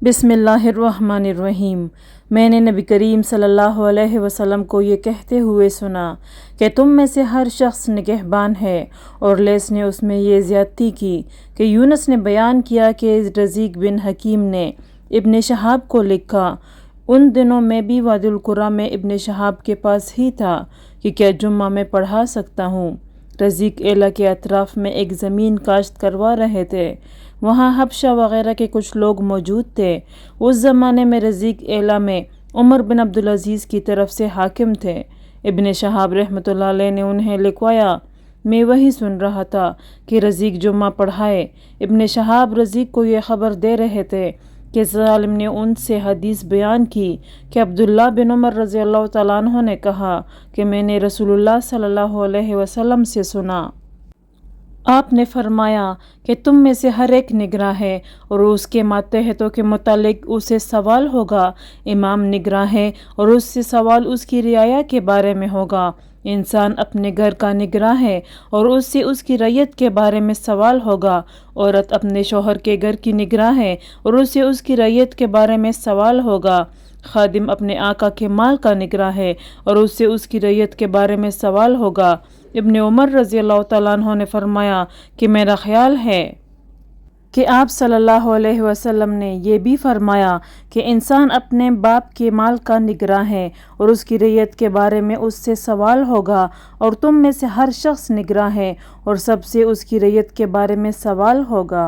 बिस्मिल्लाहिर्रहमानिर्रहीम। मैंने नबी करीम सल्लल्लाहु अलैहि वसल्लम को ये कहते हुए सुना कि तुम में से हर शख्स निगहबान है, और लेस ने उसमें ये ज़्यादती की कि यूनुस ने बयान किया कि रज़ीक बिन हकीम ने इब्न शहाब को लिखा। उन दिनों में भी वादिल कुरा में इब्न शहाब के पास ही था कि क्या जुम्मा में पढ़ा सकता हूँ। रज़ीक एला के अतराफ़ में एक ज़मीन काश्त करवा रहे थे। वहाँ हबशा वग़ैरह के कुछ लोग मौजूद थे। उस ज़माने में रज़ीक एला में उमर बिन अब्दुल अज़ीज़ की तरफ से हाकिम थे। इब्न शहाब रहमतुल्लाह अलैह ने उन्हें लिखवाया। मैं वही सुन रहा था कि रज़ीक जुम्मा पढ़ाए। इब्न शहाब रज़ीक को ये ख़बर दे रहे थे कि ज़ालिम ने उनसे हदीस बयान की कि अब्दुल्लाह बिन उमर रज़ियल्लाहु तआला अन्हु ने कहा कि मैंने रसूलुल्लाह सल्लल्लाहु अलैहि वसल्लम से सुना। आपने फरमाया कि तुम में से हर एक निगरां है और उसके मातहतों के मुतालिक उसे सवाल होगा। इमाम निगरां है और उससे सवाल उसकी रियाया के बारे में होगा। इंसान अपने घर का निगरां है और उससे उसकी रैयत के बारे में सवाल होगा। औरत अपने शौहर के घर की निगरां है और उससे उसकी रैयत के बारे में सवाल होगा। खादिम अपने आका के माल का निगरां है और उससे उसकी रैयत के बारे में सवाल होगा। इब्न उमर रज़ियल्लाहु तआला अन्हु ने फरमाया कि मेरा ख्याल है कि आप सल्लल्लाहु अलैहि वसल्लम ने ये भी फरमाया कि इंसान अपने बाप के माल का निगरां है और उसकी रैयत के बारे में उससे सवाल होगा, और तुम में से हर शख्स निगरां है और सबसे उसकी रैयत के बारे में सवाल होगा।